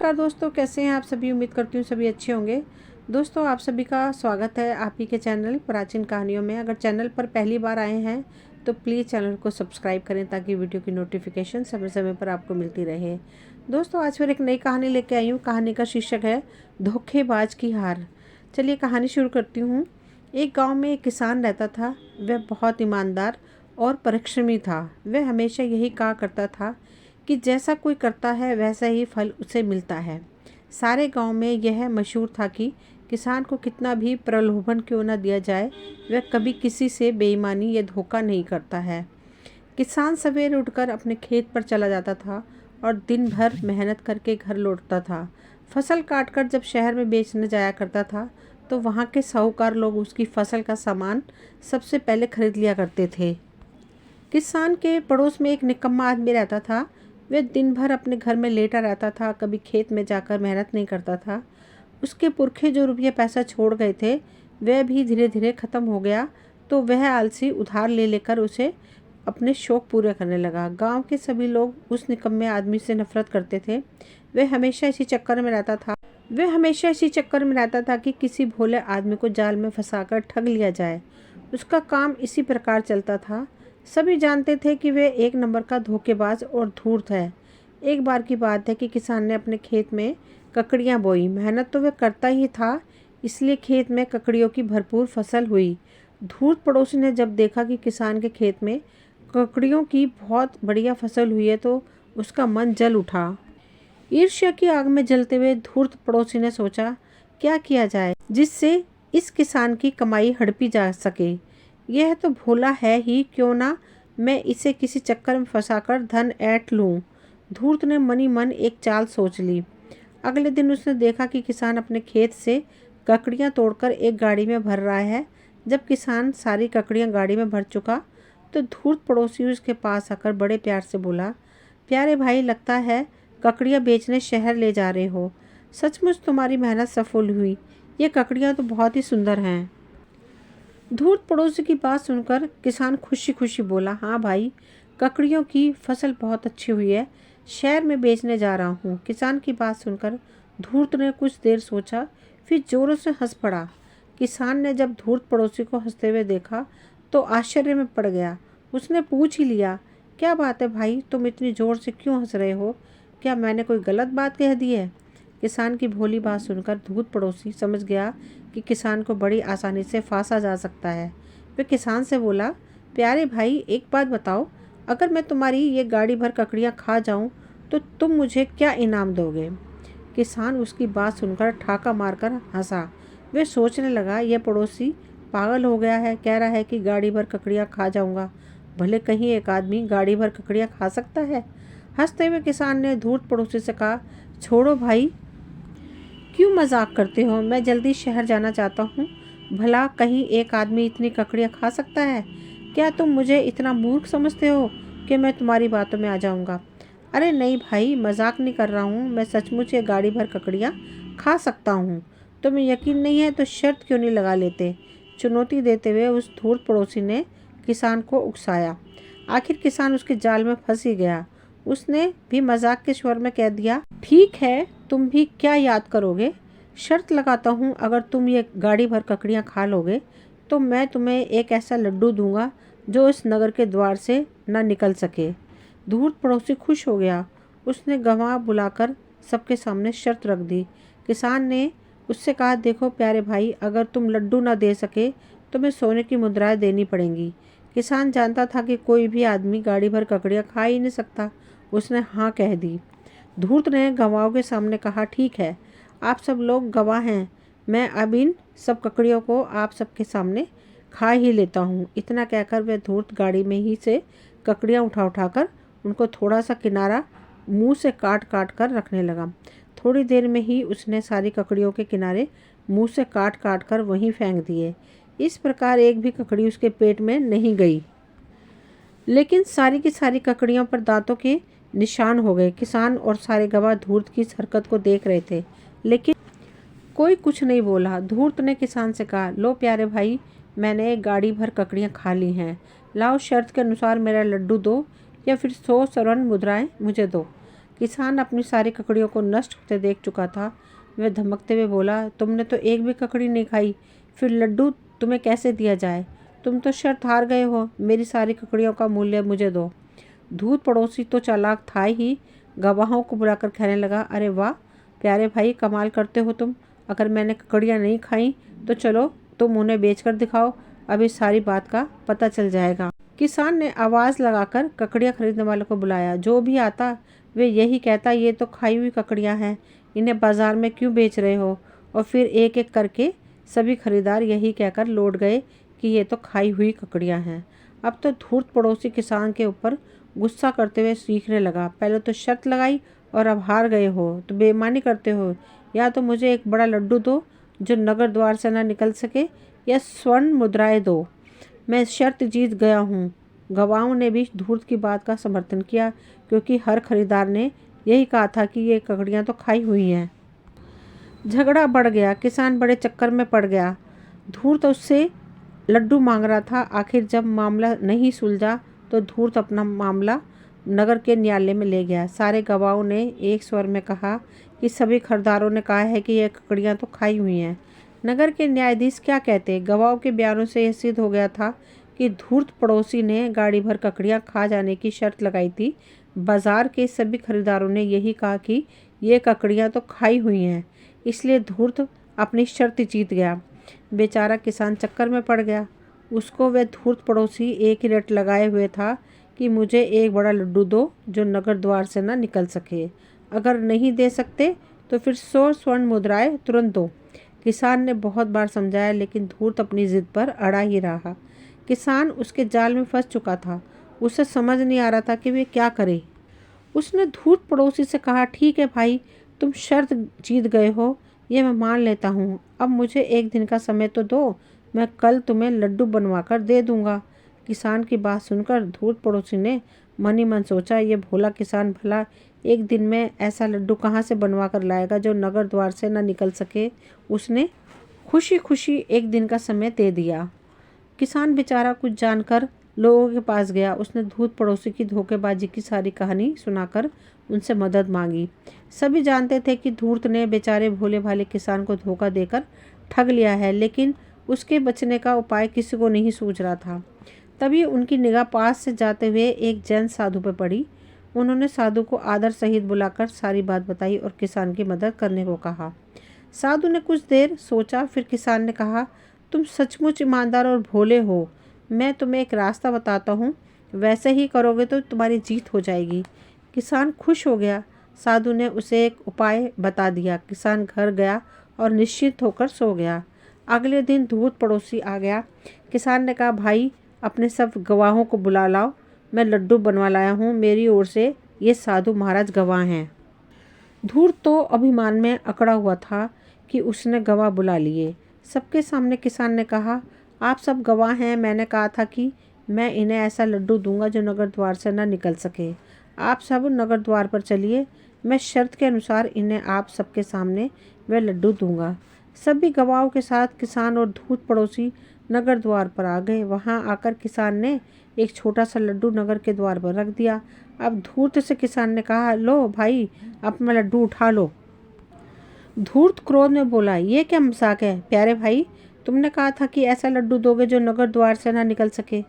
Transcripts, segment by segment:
नमस्कार दोस्तों, कैसे हैं आप सभी। उम्मीद करती हूँ सभी अच्छे होंगे। दोस्तों, आप सभी का स्वागत है आप ही के चैनल प्राचीन कहानियों में। अगर चैनल पर पहली बार आए हैं तो प्लीज़ चैनल को सब्सक्राइब करें ताकि वीडियो की नोटिफिकेशन समय समय पर आपको मिलती रहे। दोस्तों, आज फिर एक नई कहानी लेके आई हूँ। कहानी का शीर्षक है धोखेबाज की हार। चलिए कहानी शुरू करती हूँ। एक गाँव में एक किसान रहता था। वह बहुत ईमानदार और परिश्रमी था। वह हमेशा यही कहा करता था कि जैसा कोई करता है वैसा ही फल उसे मिलता है। सारे गांव में यह मशहूर था कि किसान को कितना भी प्रलोभन क्यों न दिया जाए, वह कभी किसी से बेईमानी या धोखा नहीं करता है। किसान सवेरे उठकर अपने खेत पर चला जाता था और दिन भर मेहनत करके घर लौटता था। फसल काटकर जब शहर में बेचने जाया करता था तो वहाँ के साहूकार लोग उसकी फसल का सामान सबसे पहले खरीद लिया करते थे। किसान के पड़ोस में एक निकम्मा आदमी रहता था। वह दिन भर अपने घर में लेटा रहता था, कभी खेत में जाकर मेहनत नहीं करता था। उसके पुरखे जो रुपये पैसा छोड़ गए थे वह भी धीरे धीरे ख़त्म हो गया, तो वह आलसी उधार ले लेकर उसे अपने शौक़ पूरे करने लगा। गांव के सभी लोग उस निकम्मे आदमी से नफरत करते थे। वह हमेशा इसी चक्कर में रहता था कि किसी भोले आदमी को जाल में फंसाकर ठग लिया जाए। उसका काम इसी प्रकार चलता था। सभी जानते थे कि वह एक नंबर का धोखेबाज और धूर्त है। एक बार की बात है कि किसान ने अपने खेत में ककड़ियाँ बोई। मेहनत तो वह करता ही था, इसलिए खेत में ककड़ियों की भरपूर फसल हुई। धूर्त पड़ोसी ने जब देखा कि किसान के खेत में ककड़ियों की बहुत बढ़िया फसल हुई है तो उसका मन जल उठा। ईर्ष्या की आग में जलते हुए धूर्त पड़ोसी ने सोचा, क्या किया जाए जिससे इस किसान की कमाई हड़पी जा सके। यह तो भोला है ही, क्यों ना मैं इसे किसी चक्कर में फंसाकर धन ऐंठ लूं। धूर्त ने मनी मन एक चाल सोच ली। अगले दिन उसने देखा कि किसान अपने खेत से ककड़ियां तोड़कर एक गाड़ी में भर रहा है। जब किसान सारी ककड़ियां गाड़ी में भर चुका तो धूर्त पड़ोसी उसके पास आकर बड़े प्यार से बोला, प्यारे भाई, लगता है ककड़ियां बेचने शहर ले जा रहे हो। सचमुच तुम्हारी मेहनत सफल हुई। ये ककड़ियां तो बहुत ही सुंदर हैं। धूर्त पड़ोसी की बात सुनकर किसान खुशी खुशी बोला, हाँ भाई, ककड़ियों की फसल बहुत अच्छी हुई है, शहर में बेचने जा रहा हूँ। किसान की बात सुनकर धूर्त ने कुछ देर सोचा, फिर जोरों से हंस पड़ा। किसान ने जब धूर्त पड़ोसी को हंसते हुए देखा तो आश्चर्य में पड़ गया। उसने पूछ ही लिया, क्या बात है भाई, तुम इतनी जोर से क्यों हंस रहे हो? क्या मैंने कोई गलत बात कह दी है? किसान की भोली बात सुनकर धूर्त पड़ोसी समझ गया कि किसान को बड़ी आसानी से फांसा जा सकता है। वह किसान से बोला, प्यारे भाई, एक बात बताओ, अगर मैं तुम्हारी ये गाड़ी भर ककड़ियाँ खा जाऊँ तो तुम मुझे क्या इनाम दोगे? किसान उसकी बात सुनकर ठाका मारकर हंसा। वह सोचने लगा, यह पड़ोसी पागल हो गया है, कह रहा है कि गाड़ी भर ककड़ियाँ खा जाऊँगा। भले कहीं एक आदमी गाड़ी भर ककड़ियाँ खा सकता है? हंसते हुए किसान ने धूर्त पड़ोसी से कहा, छोड़ो भाई, क्यों मजाक करते हो? मैं जल्दी शहर जाना चाहता हूँ। भला कहीं एक आदमी इतनी ककड़ियाँ खा सकता है? क्या तुम मुझे इतना मूर्ख समझते हो कि मैं तुम्हारी बातों में आ जाऊँगा? अरे नहीं भाई, मजाक नहीं कर रहा हूँ, मैं सचमुच ये गाड़ी भर ककड़ियाँ खा सकता हूँ। तुम्हें यकीन नहीं है तो शर्त क्यों नहीं लगा लेते? चुनौती देते हुए उस धूर्त पड़ोसी ने किसान को उकसाया। आखिर किसान उसके जाल में फंस ही गया। उसने भी मजाक के स्वर में कह दिया, ठीक है, तुम भी क्या याद करोगे? शर्त लगाता हूँ, अगर तुम ये गाड़ी भर ककड़ियाँ खा लोगे तो मैं तुम्हें एक ऐसा लड्डू दूंगा जो इस नगर के द्वार से न निकल सके। धूर्त पड़ोसी खुश हो गया। उसने गवाह बुलाकर सबके सामने शर्त रख दी। किसान ने उससे कहा, देखो प्यारे भाई, अगर तुम लड्डू न दे सके तो मैं सोने की मुद्राएं देनी पड़ेंगी। किसान जानता था कि कोई भी आदमी गाड़ी भर ककड़ियाँ खा ही नहीं सकता। उसने हाँ कह दी। धूर्त ने गवाहों के सामने कहा, ठीक है, आप सब लोग गवाह हैं, मैं अब इन सब ककड़ियों को आप सबके सामने खा ही लेता हूँ। इतना कहकर वह धूर्त गाड़ी में ही से ककड़ियाँ उठाकर उनको थोड़ा सा किनारा मुंह से काट काट कर रखने लगा। थोड़ी देर में ही उसने सारी ककड़ियों के किनारे मुंह से काट काट कर वहीं फेंक दिए। इस प्रकार एक भी ककड़ी उसके पेट में नहीं गई, लेकिन सारी की सारी ककड़ियों पर दांतों के निशान हो गए। किसान और सारे गवाह धूर्त की इस हरकत को देख रहे थे, लेकिन कोई कुछ नहीं बोला। धूर्त ने किसान से कहा, लो प्यारे भाई, मैंने एक गाड़ी भर ककड़ियाँ खा ली हैं। लाओ, शर्त के अनुसार मेरा लड्डू दो या फिर 100 स्वर्ण मुद्राएं मुझे दो। किसान अपनी सारी ककड़ियों को नष्ट होते देख चुका था। वह धमकते हुए बोला, तुमने तो एक भी ककड़ी नहीं खाई, फिर लड्डू तुम्हें कैसे दिया जाए? तुम तो शर्त हार गए हो, मेरी सारी ककड़ियों का मूल्य मुझे दो। धूत पड़ोसी तो चालाक था ही, गवाहों को बुलाकर कहने लगा, अरे वाह प्यारे भाई, कमाल करते हो तुम। अगर मैंने ककड़ियाँ नहीं खाई तो चलो तुम उन्हें बेचकर दिखाओ, अभी सारी बात का पता चल जाएगा। किसान ने आवाज़ लगाकर ककड़ियाँ खरीदने वालों को बुलाया। जो भी आता वे यही कहता, ये तो खाई हुई ककड़ियाँ हैं, इन्हें बाजार में क्यों बेच रहे हो? और फिर एक एक करके सभी खरीदार यही कहकर लौट गए कि ये तो खाई हुई ककड़ियाँ हैं। अब तो धूर्त पड़ोसी किसान के ऊपर गुस्सा करते हुए सीखने लगा। पहले तो शर्त लगाई और अब हार गए हो तो बेईमानी करते हो। या तो मुझे एक बड़ा लड्डू दो जो नगर द्वार से ना निकल सके, या स्वर्ण मुद्राएं दो। मैं शर्त जीत गया हूँ। गवाहों ने भी धूर्त की बात का समर्थन किया, क्योंकि हर खरीदार ने यही कहा था कि ये ककड़ियाँ तो खाई हुई हैं। झगड़ा बढ़ गया। किसान बड़े चक्कर में पड़ गया। धूर्त उससे लड्डू मांग रहा था। आखिर जब मामला नहीं सुलझा तो धूर्त अपना मामला नगर के न्यायालय में ले गया। सारे गवाहों ने एक स्वर में कहा कि सभी खरीदारों ने कहा है कि यह ककड़ियाँ तो खाई हुई हैं। नगर के न्यायाधीश क्या कहते? गवाहों के बयानों से यह सिद्ध हो गया था कि धूर्त पड़ोसी ने गाड़ी भर ककड़ियाँ खा जाने की शर्त लगाई थी। बाजार के सभी खरीदारों ने यही कहा कि ये ककड़ियाँ तो खाई हुई हैं, इसलिए धूर्त अपनी शर्त जीत गया। बेचारा किसान चक्कर में पड़ गया। उसको वह धूर्त पड़ोसी एक ही रट लगाए हुए था कि मुझे एक बड़ा लड्डू दो जो नगर द्वार से ना निकल सके। अगर नहीं दे सकते तो फिर 100 स्वर्ण मुद्राएं तुरंत दो। किसान ने बहुत बार समझाया, लेकिन धूर्त अपनी जिद पर अड़ा ही रहा। किसान उसके जाल में फंस चुका था। उसे समझ नहीं आ रहा था कि वे क्या करे। उसने धूर्त पड़ोसी से कहा, ठीक है भाई, तुम शर्त जीत गए हो, ये मैं मान लेता हूँ। अब मुझे एक दिन का समय तो दो, मैं कल तुम्हें लड्डू बनवाकर दे दूँगा। किसान की बात सुनकर धूर्त पड़ोसी ने मन ही मन सोचा, ये भोला किसान भला एक दिन में ऐसा लड्डू कहाँ से बनवा कर लाएगा जो नगर द्वार से न निकल सके। उसने खुशी खुशी एक दिन का समय दे दिया। किसान बेचारा कुछ जानकर लोगों के पास गया। उसने धूर्त पड़ोसी की धोखेबाजी की सारी कहानी सुनाकर उनसे मदद मांगी। सभी जानते थे कि धूर्त ने बेचारे भोले भाले किसान को धोखा देकर ठग लिया है, लेकिन उसके बचने का उपाय किसी को नहीं सूझ रहा था। तभी उनकी निगाह पास से जाते हुए एक जैन साधु पर पड़ी। उन्होंने साधु को आदर सहित बुलाकर सारी बात बताई और किसान की मदद करने को कहा। साधु ने कुछ देर सोचा, फिर किसान ने कहा, तुम सचमुच ईमानदार और भोले हो। मैं तुम्हें एक रास्ता बताता हूँ, वैसे ही करोगे तो तुम्हारी जीत हो जाएगी। किसान खुश हो गया। साधु ने उसे एक उपाय बता दिया। किसान घर गया और निश्चिंत होकर सो गया। अगले दिन धूर्त पड़ोसी आ गया। किसान ने कहा, भाई अपने सब गवाहों को बुला लाओ, मैं लड्डू बनवा लाया हूँ, मेरी ओर से ये साधु महाराज गवाह हैं। धूर्त तो अभिमान में अकड़ा हुआ था कि उसने गवाह बुला लिए। सबके सामने किसान ने कहा, आप सब गवाह हैं, मैंने कहा था कि मैं इन्हें ऐसा लड्डू दूंगा जो नगर द्वार से न निकल सके। आप सब नगर द्वार पर चलिए, मैं शर्त के अनुसार इन्हें आप सबके सामने वह लड्डू दूंगा। सभी गवाहों के साथ किसान और धूर्त पड़ोसी नगर द्वार पर आ गए। वहां आकर किसान ने एक छोटा सा लड्डू नगर के द्वार पर रख दिया। अब धूर्त से किसान ने कहा, लो भाई अपना लड्डू उठा लो। धूर्त क्रोध में बोला, ये क्या मजाक है प्यारे भाई, तुमने कहा था कि ऐसा लड्डू दोगे जो नगर द्वार से ना निकल सके।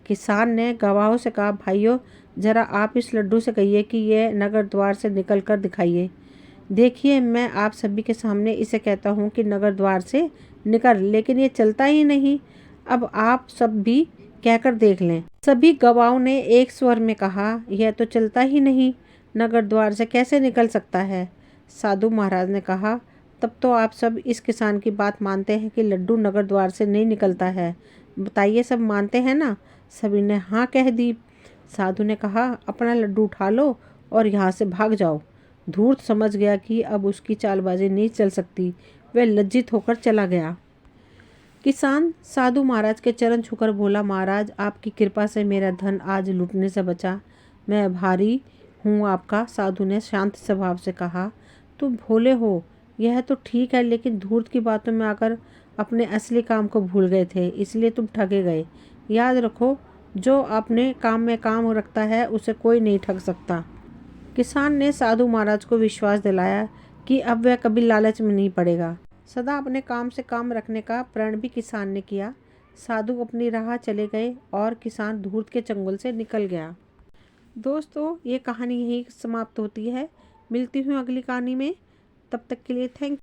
किसान ने गवाहों से कहा, भाइयों जरा आप इस लड्डू से कहिए कि ये नगर द्वार से निकल कर दिखाइए। देखिए मैं आप सभी के सामने इसे कहता हूँ कि नगर द्वार से निकल, लेकिन ये चलता ही नहीं। अब आप सब भी कहकर देख लें। सभी गवाहों ने एक स्वर में कहा, यह तो चलता ही नहीं, नगर द्वार से कैसे निकल सकता है। साधु महाराज ने कहा, तब तो आप सब इस किसान की बात मानते हैं कि लड्डू नगर द्वार से नहीं निकलता है। बताइए, सब मानते हैं ना? सभी ने हाँ कह दी। साधु ने कहा, अपना लड्डू उठा लो और यहाँ से भाग जाओ। धूर्त समझ गया कि अब उसकी चालबाजी नहीं चल सकती। वह लज्जित होकर चला गया। किसान साधु महाराज के चरण छूकर बोला, महाराज आपकी कृपा से मेरा धन आज लूटने से बचा, मैं आभारी हूँ आपका। साधु ने शांत स्वभाव से कहा, तुम भोले हो यह तो ठीक है, लेकिन धूर्त की बातों में आकर अपने असली काम को भूल गए थे, इसलिए तुम ठगे गए। याद रखो, जो अपने काम में काम रखता है उसे कोई नहीं ठग सकता। किसान ने साधु महाराज को विश्वास दिलाया कि अब वह कभी लालच में नहीं पड़ेगा। सदा अपने काम से काम रखने का प्रण भी किसान ने किया। साधु अपनी राह चले गए और किसान धूर्त के चंगुल से निकल गया। दोस्तों, ये कहानी यहीं समाप्त होती है। मिलती हूँ अगली कहानी में। तब तक के लिए थैंक